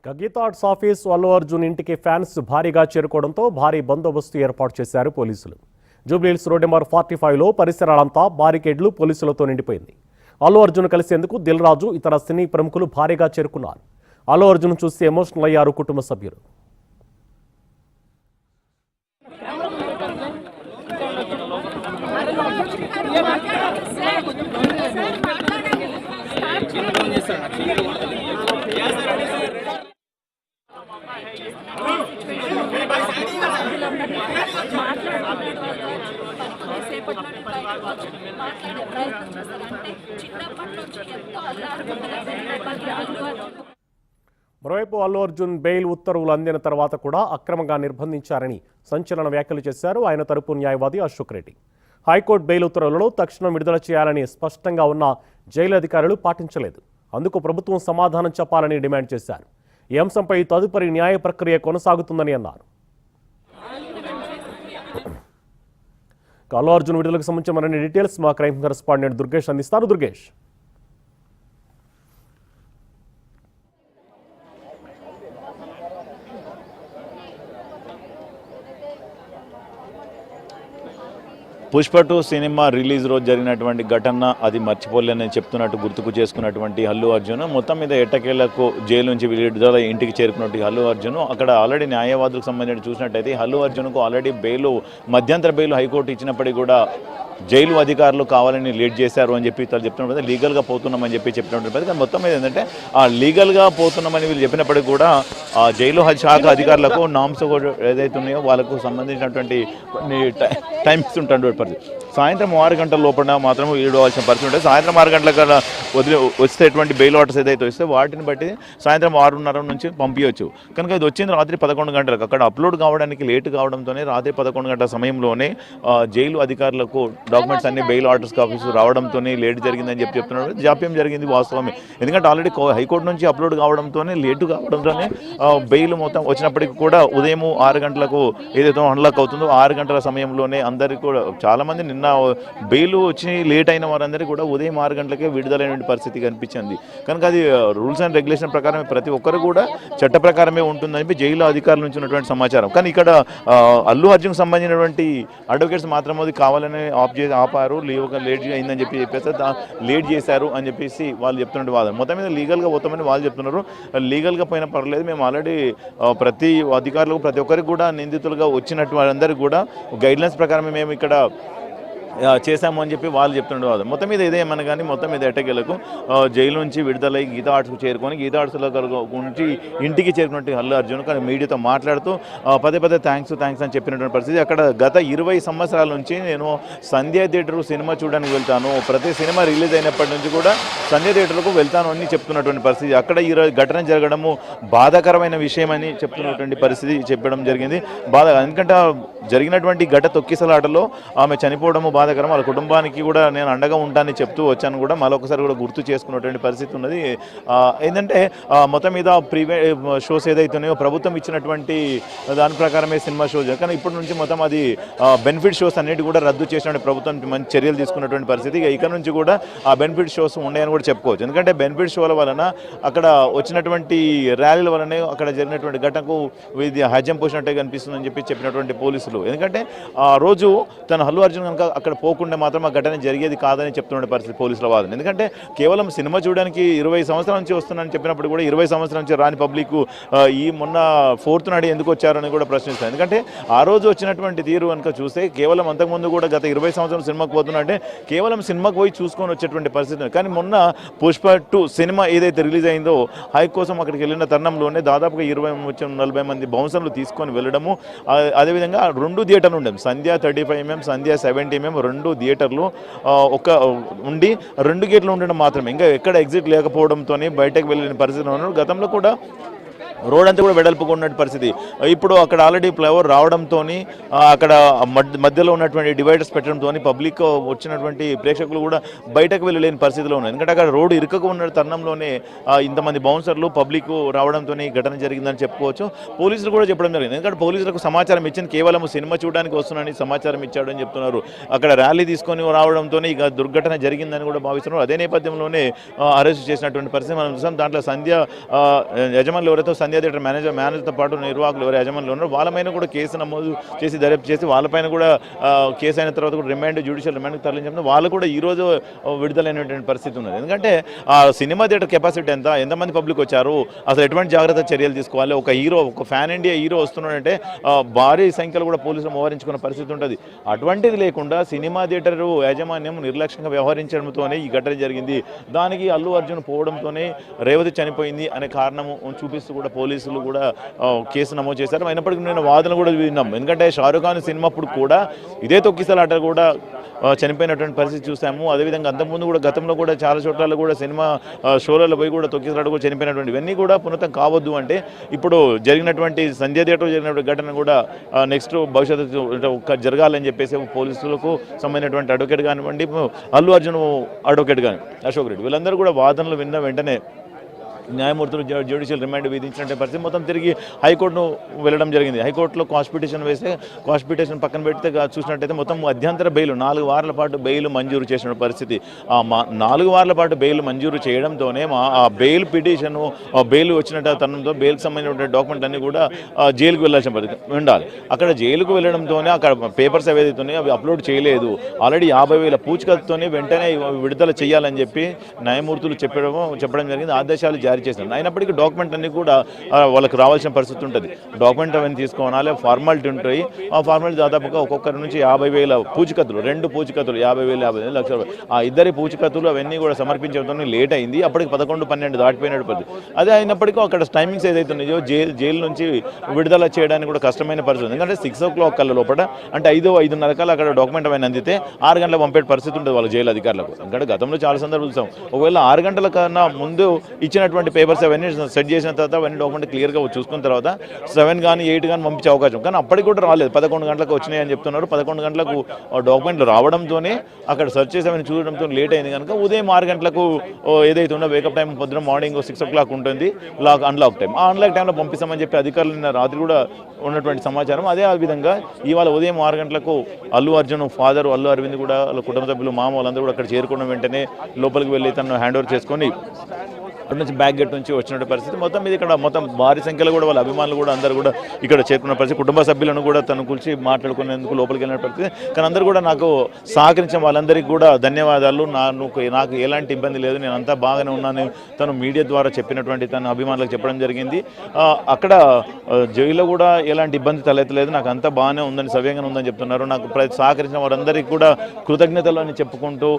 Gita arts office Allu Arjun ఇంటికి fans భారీగా చేరుకోవడంతో భారీ బందోబస్తు ఏర్పాటు చేశారు పోలీసులు. జూబ్లీహిల్స్ రోడ్ నెంబర్ 45లో పరిసరాలంతా బారికేడ్లు పోలీసులతో నిండిపోయింది. అల్లు అర్జున్ కలిసేందుకు దిల్ రాజు ఇతర సినీ ప్రముఖులు భారీగా చేరుకున్నారు. అల్లు అర్జున్ చూసి ఎమోషనల్ అయ్యారు కుటుంబ సభ్యులు. మరోవైపు అల్లు అర్జున్ బెయిల్ ఉత్తర్వులు అందిన తర్వాత కూడా అక్రమంగా నిర్బంధించారని సంచలన వ్యాఖ్యలు చేశారు ఆయన తరపు న్యాయవాది అశోక్ రెడ్డి. హైకోర్టు బెయిల్ ఉత్తర్వులను తక్షణం విడుదల చేయాలని స్పష్టంగా ఉన్న జైలు అధికారులు పాటించలేదు. అందుకు ప్రభుత్వం సమాధానం చెప్పాలని డిమాండ్ చేశారు. ఈ అంశంపై తదుపరి న్యాయ ప్రక్రియ కొనసాగుతుందని అన్నారు. అల్లు అర్జున్ విడుదలకు సంబంధించిన మరిన్ని డీటెయిల్స్ మా క్రైమ్ కరెస్పాండెంట్ దుర్గేష్ అందిస్తారు. దుర్గేష్, పుష్ప 2 సినిమా రిలీజ్ రోజు జరిగినటువంటి ఘటన అది మర్చిపోలేని చెప్తున్నట్టు గుర్తుకు చేసుకున్నటువంటి అల్లు అర్జున్ మొత్తం మీద ఎట్టకేళ్లకు జైలు నుంచి విడుదల ఇంటికి చేరుకున్నట్టు అల్లు అర్జున్ అక్కడ ఆల్రెడీ న్యాయవాదులకు సంబంధించి చూసినట్టయితే అల్లు అర్జున్కు ఆల్రెడీ బెయిల్ మధ్యంతర బెయిల్ హైకోర్టు ఇచ్చినప్పటికీ కూడా జైలు అధికారులు కావాలని లేట్ చేశారు అని చెప్పి ఇతరులు చెప్తున్నప్పుడు లీగల్గా పోతున్నామని చెప్పి చెప్పినప్పుడు కానీ మొత్తం మీద ఏంటంటే ఆ లీగల్గా పోతున్నామని వీళ్ళు చెప్పినప్పటికీ కూడా ఆ జైలు శాఖ అధికారులకు నామ్స్ ఏదైతే ఉన్నాయో వాళ్ళకు సంబంధించినటువంటి కొన్ని టైమ్స్ ఉంటుండే పరిస్థితి. సాయంత్రం 6 గంటల లోపల మాత్రం ఇవ్వాల్సిన పరిస్థితి ఉంటుంది. సాయంత్రం 6 గంటల కన్నా వచ్చేటువంటి బెయిల్ ఆర్డర్స్ ఏదైతే వస్తే వాటిని బట్టి సాయంత్రం 6:30 నుంచి పంపించవచ్చు. కనుక ఇది వచ్చింది రాత్రి 11 గంటలకు. అక్కడ అప్లోడ్ కావడానికి లేట్ కావడంతోనే రాత్రి 11 గంటల సమయంలోనే జైలు అధికారులకు డాక్యుమెంట్స్ అన్ని బెయిల్ ఆర్డర్స్ ఆఫీసు రావడంతోనే లేట్ జరిగిందని చెప్తున్నారు. జాప్యం జరిగింది వాస్తవమే. ఎందుకంటే ఆల్రెడీ హైకోర్టు నుంచి అప్లోడ్ కావడంతోనే లేటు కావడంతోనే బెయిల్ మొత్తం వచ్చినప్పటికీ కూడా ఉదయం 6 గంటలకు ఏదైతే అన్లాక్ అవుతుందో 6 గంటల సమయంలోనే అందరికీ కూడా చాలామంది నిన్న బెయిల్ వచ్చి లేట్ అయిన వారందరికీ కూడా ఉదయం 6 గంటలకే విడుదలైన పరిస్థితి కనిపించింది. కనుక అది రూల్స్ అండ్ రెగ్యులేషన్ ప్రకారం ప్రతి ఒక్కరు కూడా చట్ట ప్రకారమే ఉంటుందని జైలు అధికారుల నుంచి ఉన్నటువంటి సమాచారం. కానీ ఇక్కడ అల్లు అర్జున్కి సంబంధించినటువంటి అడ్వకేట్స్ మాత్రం అది కావాలని ఆపారు, లేట్ అయిందని చెప్పేసి లేట్ చేశారు అని చెప్పేసి వాళ్ళు చెప్తున్నట్టు వాదన. మొత్తం మీద లీగల్గా పోతామని వాళ్ళు చెప్తున్నారు. లీగల్గా పోయినా పర్లేదు, మేము ఆల్రెడీ ప్రతి అధికారులకు ప్రతి ఒక్కరికి కూడా నిందితులుగా వచ్చినట్టు వారందరికీ కూడా గైడ్లైన్స్ ప్రకారమే మేము ఇక్కడ చేశాము అని చెప్పి వాళ్ళు చెప్తుండేవారు. మొత్తం మీద ఇదేమన్నా కానీ మొత్తం మీద ఎట్టకేలకు జైలు నుంచి విడుదలై గీతా ఆర్ట్స్కు చేరుకొని గీతా ఆర్ట్స్లో నుంచి ఇంటికి చేరుకున్నట్టు అల్లు అర్జున్ కానీ మీడియాతో మాట్లాడుతూ పదే థ్యాంక్స్ అని చెప్పినటువంటి పరిస్థితి. అక్కడ గత 20 సంవత్సరాల నుంచి నేను సంధ్యా థియేటర్ సినిమా చూడడానికి వెళ్తాను, ప్రతి సినిమా రిలీజ్ అయినప్పటి నుంచి కూడా సంధ్యా థియేటర్లకు వెళ్తాను అని చెప్తున్నటువంటి పరిస్థితి. అక్కడ ఈరోజు ఘటన జరగడము బాధాకరమైన విషయం అని చెప్తున్నటువంటి పరిస్థితి చెప్పడం జరిగింది. ఎందుకంటే జరిగినటువంటి తొక్కిసలాటలో ఆమె చనిపోవడము బాధాకరం. వాళ్ళ కుటుంబానికి కూడా నేను అండగా ఉంటానని చెప్తూ వచ్చాను కూడా మరొకసారి కూడా గుర్తు చేసుకున్నటువంటి పరిస్థితి ఉన్నది. ఏంటంటే మొత్తం మీద షోస్ ఏదైతున్నాయో ప్రభుత్వం ఇచ్చినటువంటి దాని ప్రకారమే సినిమా షోస్, కానీ ఇప్పటి నుంచి మొత్తం అది బెనిఫిట్ షోస్ అన్నిటి కూడా రద్దు చేసినటువంటి ప్రభుత్వం మంచి చర్యలు తీసుకున్నటువంటి పరిస్థితి. ఇక నుంచి కూడా ఆ బెనిఫిట్ షోస్ ఉన్నాయని కూడా చెప్పుకోవచ్చు. ఎందుకంటే బెనిఫిట్ షోల వలన అక్కడ వచ్చినటువంటి ర్యాలీల వలనే అక్కడ జరిగినటువంటి ఘటనకు ఇది హజం పోసినట్టే కనిపిస్తుందని చెప్పినటువంటి పోలీసులు. ఎందుకంటే ఆ రోజు తన అల్లు అర్జున్ కనుక అక్కడ పోకుండా మాత్రం ఆ ఘటన జరిగేది కాదని చెప్తున్న పరిస్థితి పోలీసుల వాదన. ఎందుకంటే కేవలం సినిమా చూడడానికి 20 సంవత్సరాల నుంచి వస్తున్నానని చెప్పినప్పుడు కూడా 20 సంవత్సరాల నుంచి రాని పబ్లిక్ ఈ మొన్న 4th నాడు ఎందుకు వచ్చారని కూడా ప్రశ్నిస్తారు. ఎందుకంటే ఆ రోజు వచ్చినటువంటి తీరు కనుక చూస్తే కేవలం అంతకుముందు కూడా గత 20 సంవత్సరాలు సినిమాకి పోతున్నట్టే కేవలం సినిమాకి పోయి చూసుకొని వచ్చేటువంటి పరిస్థితి. కానీ మొన్న పుష్ప 2 సినిమా ఏదైతే రిలీజ్ అయిందో హైక్ కోసం అక్కడికి వెళ్ళిన తరుణంలోనే దాదాపుగా 20-40 మంది బౌన్సర్లు తీసుకొని వెళ్ళడము, అదేవిధంగా 2 థియేటర్లు ఉండేవి, సంధ్యా 35mm, సంధ్యా 70mm 2 థియేటర్లు ఉండి 2 గేట్లు ఉండడం మాత్రమే, ఇంకా ఎక్కడ ఎగ్జిట్ లేకపోవడంతోనే బయటకు వెళ్ళిన పరిస్థితి ఉన్నారు. గతంలో కూడా రోడ్ అంతా కూడా వెడల్పుగా ఉన్న పరిస్థితి. ఇప్పుడు అక్కడ ఆల్రెడీ ఫ్లైఓవర్ రావడంతో అక్కడ మధ్యలో ఉన్నటువంటి డివైడర్స్ పెట్టడంతో పబ్లిక్ వచ్చినటువంటి ప్రేక్షకులు కూడా బయటకు వెళ్ళలేని పరిస్థితిలో ఉన్నారు. ఎందుకంటే అక్కడ రోడ్డు ఇరుకగా ఉన్న తరుణంలోనే ఇంతమంది బౌన్సర్లు పబ్లిక్ రావడంతో ఘటన జరిగిందని చెప్పుకోవచ్చు. పోలీసులు కూడా చెప్పడం జరిగింది. ఎందుకంటే పోలీసులకు సమాచారం ఇచ్చింది కేవలం సినిమా చూడడానికి వస్తున్నానని సమాచారం ఇచ్చాడని చెప్తున్నారు. అక్కడ ర్యాలీ తీసుకొని రావడంతో ఇక దుర్ఘటన జరిగిందని కూడా భావిస్తున్నారు. అదే నేపథ్యంలోనే అరెస్ట్ చేసినటువంటి పరిస్థితి మనం చూసాం. దాంట్లో సంధ్య యజమానులు ఎవరైతే సంధ్యా థియేటర్ మేనేజర్తో పాటు నిర్వాహకులు ఎవరు యజమానులు ఉన్నారో వాళ్ళపైన కూడా కేసు నమోదు చేసి దర్యాప్తు చేసి వాళ్ళపైన కూడా కేసు అయిన తర్వాత కూడా జ్యుడిషియల్ రిమాండ్కి తరలించడం వాళ్ళు కూడా ఈరోజు విడుదలైనటువంటి పరిస్థితి ఉన్నది. ఎందుకంటే ఆ సినిమా థియేటర్ కెపాసిటీ ఎంతమంది పబ్లిక్ వచ్చారు, అసలు ఎటువంటి జాగ్రత్త చర్యలు తీసుకోవాలి, ఒక ఫ్యాన్ ఇండియా హీరో వస్తున్నాడంటే భారీ సంఖ్యలో కూడా పోలీసులు మోహరించుకున్న పరిస్థితి ఉంటుంది. అటువంటిది లేకుండా సినిమా థియేటర్ యాజమాన్యం నిర్లక్ష్యంగా వ్యవహరించడంతోనే ఈ ఘటన జరిగింది. దానికి అల్లు అర్జున్ పోవడంతోనే రేవతి చనిపోయింది అనే కారణం చూపిస్తూ కూడా పోలీసులు కూడా కేసు నమోదు చేశారు. అయినప్పటికీ నేను వాదన కూడా విన్నాం. ఎందుకంటే షారుఖ్ ఖాన్ సినిమా అప్పుడు కూడా ఇదే తొక్కిసలాట కూడా చనిపోయినటువంటి పరిస్థితి చూసాము. అదేవిధంగా అంతకుముందు కూడా గతంలో కూడా చాలా చోట్ల కూడా సినిమా షోలలో పోయి కూడా తొక్కిసలాట కూడా చనిపోయినటువంటి ఇవన్నీ కూడా పునఃతం కావద్దు అంటే ఇప్పుడు జరిగినటువంటి సంధ్యా థియేటర్ జరిగినటువంటి ఘటన కూడా నెక్స్ట్ భవిష్యత్తు జరగాలని చెప్పేసి పోలీసులకు సంబంధించినటువంటి అడ్వకేట్ కానివ్వండి, అల్లు అర్జున్ అడ్వకేట్ కానీ అశోక్ రెడ్డి వీళ్ళందరూ కూడా వాదనలు విన్న వెంటనే న్యాయమూర్తులు జ్యుడిషియల్ రిమాండ్ విధించినట్టు పరిస్థితి మొత్తం తిరిగి హైకోర్టును వెళ్ళడం జరిగింది. హైకోర్టులో కాస్ట్ పిటిషన్ వేస్తే కాస్ట్ పిటిషన్ పక్కన పెడితే చూసినట్టయితే మొత్తం మధ్యంతర బెయిల్ 4 వారాల పాటు బెయిల్ మంజూరు చేసిన పరిస్థితి. 4 వారాల పాటు బెయిల్ మంజూరు చేయడంతోనే ఆ బెయిల్ పిటిషన్ బెయిల్ వచ్చిన తరుణంతో బెయిల్కి సంబంధించిన డాక్యుమెంట్ అన్ని కూడా జైలుకు వెళ్ళాల్సిన పరిస్థితి ఉండాలి. అక్కడ జైలుకు వెళ్ళడంతోనే అక్కడ పేపర్స్ ఏవైతే అవి అప్లోడ్ చేయలేదు. ఆల్రెడీ 50,000 పూచికతోనే వెంటనే విడుదల చేయాలని చెప్పి న్యాయమూర్తులు చెప్పడం జరిగింది. ఆదేశాలు జారీ చేశారు. అయినప్పటికీ డాక్యుమెంట్ అన్ని కూడా వాళ్ళకి రావాల్సిన పరిస్థితి ఉంటుంది. డాక్యుమెంట్ అవన్నీ తీసుకోవాలి, ఫార్మాలిటీ ఉంటాయి. ఆ ఫార్మాలిటీ దాదాపుగా ఒక్కొక్కరి నుంచి 50,000 పూచికత్తులు, 2 పూచికత్తులు 50,000 55 లక్షలు ఆ ఇద్దరి పూచికత్తులు అవన్నీ కూడా సమర్పించడంతో లేట్ అయింది. అప్పటికి 11-12 దాటిపోయినట్టు పరిస్థితి. అదే అయినప్పటికీ అక్కడ టైమింగ్స్ ఏదైతే ఉన్నాయో జైలు నుంచి విడుదల చేయడానికి కూడా కష్టమైన పరిస్థితి. ఎందుకంటే 6 o'clock కల్లా లోపల అంటే 5-5:30 కల్లా అక్కడ డాక్యుమెంట్ అవన్నీ అందితే 6 గంటలకు పంపే పరిస్థితి ఉంటుంది వాళ్ళ జైలు అధికారులకు. ఎందుకంటే గతంలో చాలా సందర్భాలు చూసాం. ఒకవేళ 6 గంటల కన్నా ముందు ఇచ్చినటువంటి పేపర్స్ అవన్నీ సెట్ చేసిన తర్వాత అవన్నీ డాక్యుమెంట్ క్లియర్గా చూసుకున్న తర్వాత 7 కానీ 8 కానీ పంపించే అవకాశం, కానీ అప్పటికి కూడా రాలేదు. 11 గంటలకు వచ్చినాయి అని చెప్తున్నారు. 11 గంటలకు డాక్యుమెంట్లు రావడంతోనే అక్కడ సెర్చ్ చేసి అవన్నీ చూడడంతో లేట్ అయింది. కనుక ఉదయం 6 గంటలకు ఏదైతే ఉందో వేకప్ టైం పొద్దున మార్నింగ్ 6 o'clock ఉంటుంది అన్లాక్ టైం. ఆ అన్లాక్ టైంలో పంపిస్తామని చెప్పి అధికారులు నిన్న రాత్రి కూడా ఉన్నటువంటి సమాచారం. అదే విధంగా ఇవాళ ఉదయం 6 గంటలకు అల్లు అర్జున్ ఫాదర్ అల్లు అరవింద్ కూడా వాళ్ళ కుటుంబ సభ్యులు మామ వాళ్ళందరూ కూడా అక్కడ చేరుకున్న వెంటనే లోపలికి వెళ్ళి తను హ్యాండ్ ఓవర్ చేసుకొని అటు నుంచి బ్యాక్ గేట్ నుంచి వచ్చిన పరిస్థితి. మొత్తం మీద ఇక్కడ మొత్తం భారీ సంఖ్యలో కూడా వాళ్ళ అభిమానులు కూడా అందరూ కూడా ఇక్కడ చేరుకున్న పరిస్థితి. కుటుంబ సభ్యులను కూడా తను కూర్చి మాట్లాడుకునేందుకు లోపలికి వెళ్ళిన పరిస్థితి. కానీ అందరూ కూడా నాకు సహకరించిన వాళ్ళందరికీ కూడా ధన్యవాదాలు. నాకు ఎలాంటి ఇబ్బంది లేదు, నేను అంతా బాగానే ఉన్నాను తను మీడియా ద్వారా చెప్పినటువంటి తన అభిమానులకు చెప్పడం జరిగింది. అక్కడ జైల్లో కూడా ఎలాంటి ఇబ్బంది తలెత్తలేదు, నాకు అంతా బాగానే ఉందని సవ్యంగా ఉందని చెప్తున్నారు. నాకు సహకరించిన వారందరికీ కూడా కృతజ్ఞతలు అని చెప్పుకుంటూ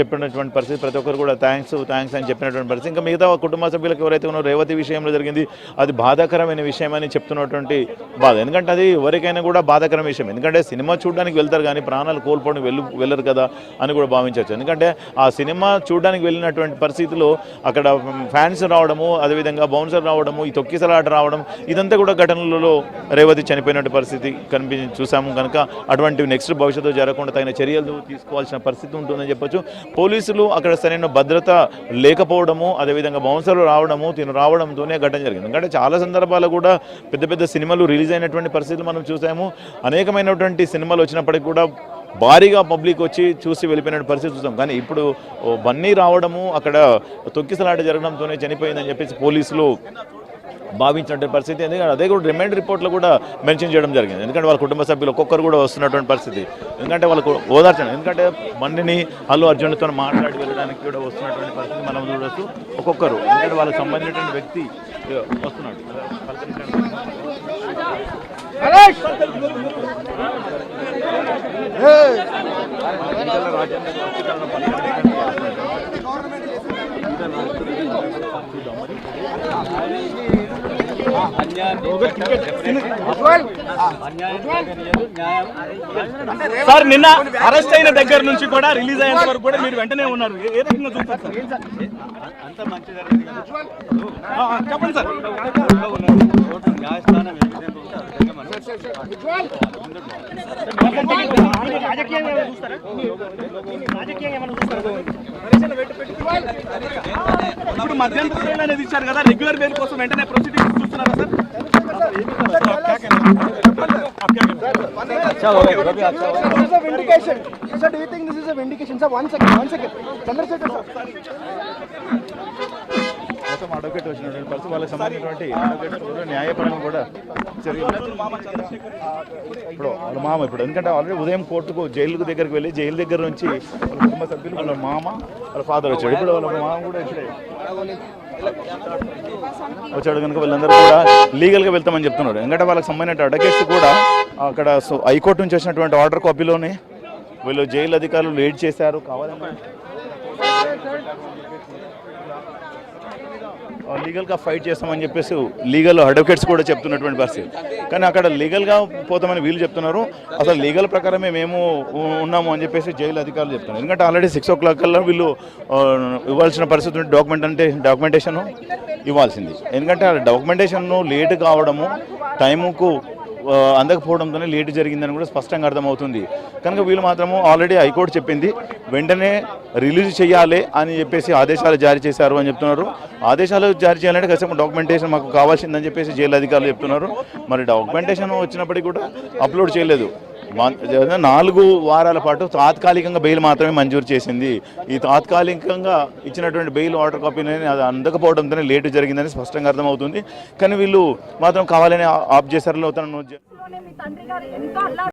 చెప్పినటువంటి పరిస్థితి. ప్రతి ఒక్కరు కూడా థ్యాంక్స్ అని చెప్పినటువంటి పరిస్థితి. ఇంకా మిగతా కుటుంబ సభ్యులకు ఎవరైతే ఉన్నారో రేవతి విషయంలో జరిగింది అది బాధాకరమైన విషయం అని చెప్తున్నటువంటి బాధ. ఎందుకంటే అది ఎవరికైనా కూడా బాధాకరమైన విషయం. ఎందుకంటే సినిమా చూడడానికి వెళ్తారు కానీ ప్రాణాలు కోల్పోవడం వెళ్ళరు కదా అని కూడా భావించవచ్చు. ఎందుకంటే ఆ సినిమా చూడడానికి వెళ్ళినటువంటి పరిస్థితుల్లో అక్కడ ఫ్యాన్స్ రావడము, అదేవిధంగా బౌన్సర్ రావడము, ఈ తొక్కిసలాట రావడం, ఇదంతా కూడా ఘటనలలో రేవతి చనిపోయినట్టు పరిస్థితి చూసాము. కనుక అటువంటివి నెక్స్ట్ భవిష్యత్తు జరగకుండా తగిన చర్యలు తీసుకోవాల్సిన పరిస్థితి ఉంటుందని చెప్పొచ్చు. పోలీసులు అక్కడ సరైన భద్రత లేకపోవడము, అదేవిధంగా బౌన్సర్లు రావడము రావడంతోనే ఘటన జరిగింది. ఎందుకంటే చాలా సందర్భాలు కూడా పెద్ద సినిమాలు రిలీజ్ అయినటువంటి పరిస్థితులు మనం చూసాము. అనేకమైనటువంటి సినిమాలు వచ్చినప్పటికీ కూడా భారీగా పబ్లిక్ వచ్చి చూసి వెళ్ళిపోయిన పరిస్థితి చూసాం. కానీ ఇప్పుడు బన్నీ రావడము, అక్కడ తొక్కిసలాట జరగడంతోనే చనిపోయిందని చెప్పేసి పోలీసులు భావించినటువంటి పరిస్థితి. ఎందుకంటే అదే కూడా రిమైండ్ రిపోర్ట్లో కూడా మెన్షన్ చేయడం జరిగింది. ఎందుకంటే వాళ్ళ కుటుంబ సభ్యులు ఒక్కొక్కరు కూడా వస్తున్నటువంటి పరిస్థితి. ఎందుకంటే వాళ్ళకు ఓదార్చండి, ఎందుకంటే బండిని అల్లు అర్జున్తో మాట్లాడి వెళ్ళడానికి కూడా వస్తున్నటువంటి పరిస్థితి మనం చూడవచ్చు. ఒక్కొక్కరు ఎందుకంటే వాళ్ళకి సంబంధించినటువంటి వ్యక్తి వస్తున్నాడు. సార్ నిన్న అరెస్ట్ అయిన దగ్గర నుంచి కూడా రిలీజ్ అయ్యేంత వరకు కూడా మీరు వెంటనే ఉన్నారు. ఏ రకంగా చూస్తారు చెప్పండి సార్. న్యాయస్థానం ఇప్పుడు మధ్యంతర బెయిల్ అనేది ఇచ్చారు కదా, రెగ్యులర్ బెయిల్ కోసం వెంటనే ప్రొసీడింగ్స్ చూస్తున్నారా sir? Vindication. Sir, do you think this is a vindication? Sir, one second. Chandrasekhar sir. మొత్తం అడ్వకేట్ వచ్చినటువంటి పరిస్థితి వాళ్ళకి సంబంధించినటువంటి అడ్వకేట్స్ కూడా న్యాయపరంగా కూడా ఇప్పుడు వాళ్ళ మామ ఇప్పుడు ఎందుకంటే ఆల్రెడీ ఉదయం కోర్టుకు జైలు దగ్గరికి వెళ్ళి జైలు దగ్గర నుంచి వాళ్ళ కుటుంబ సభ్యులు వాళ్ళ మామ వాళ్ళ ఫాదర్ వచ్చాడు. ఇప్పుడు వాళ్ళ మామ కూడా ఇప్పుడే వచ్చాడు కనుక వీళ్ళందరూ కూడా లీగల్గా వెళ్తామని చెప్తున్నారు. ఎందుకంటే వాళ్ళకి సంబంధించిన అడ్వకేట్స్ కూడా అక్కడ హైకోర్టు నుంచి వచ్చినటువంటి ఆర్డర్ కాపీలోనే వీళ్ళు జైలు అధికారులు లేట్ చేశారు కావాలని లీగల్గా ఫైట్ చేస్తామని చెప్పేసి లీగల్ అడ్వకేట్స్ కూడా చెప్తున్నటువంటి పరిస్థితి. కానీ అక్కడ లీగల్గా పోతామని వీళ్ళు చెప్తున్నారు. అసలు లీగల్ ప్రకారమే మేము ఉన్నాము అని చెప్పేసి జైలు అధికారులు చెప్తున్నారు. ఎందుకంటే ఆల్రెడీ 6 o'clock కల్లా వీళ్ళు ఇవ్వాల్సిన పరిస్థితి డాక్యుమెంటేషన్ ఇవ్వాల్సింది. ఎందుకంటే ఆ డాక్యుమెంటేషన్ లేట్ కావడము టైముకు అందకపోవడంతోనే లేట్ జరిగిందని కూడా స్పష్టంగా అర్థమవుతుంది. కనుక వీళ్ళు మాత్రము ఆల్రెడీ హైకోర్టు చెప్పింది వెంటనే రిలీజ్ చేయాలి అని చెప్పేసి ఆదేశాలు జారీ చేశారు అని చెప్తున్నారు. ఆదేశాలు జారీ చేయాలంటే ఖచ్చితంగా డాక్యుమెంటేషన్ మాకు కావాల్సిందని చెప్పేసి జైలు అధికారులు చెప్తున్నారు. మరి డాక్యుమెంటేషన్ వచ్చినప్పటికీ కూడా అప్లోడ్ చేయలేదు. 4 వారాల పాటు తాత్కాలికంగా బెయిల్ మాత్రమే మంజూరు చేసింది. ఈ తాత్కాలికంగా ఇచ్చినటువంటి బెయిల్ ఆర్డర్ కాపీని అది అందకపోవడంతోనే లేటు జరిగిందని స్పష్టంగా అర్థమవుతుంది. కానీ వీళ్ళు మాత్రం కావాలని ఆఫ్ చేశారు.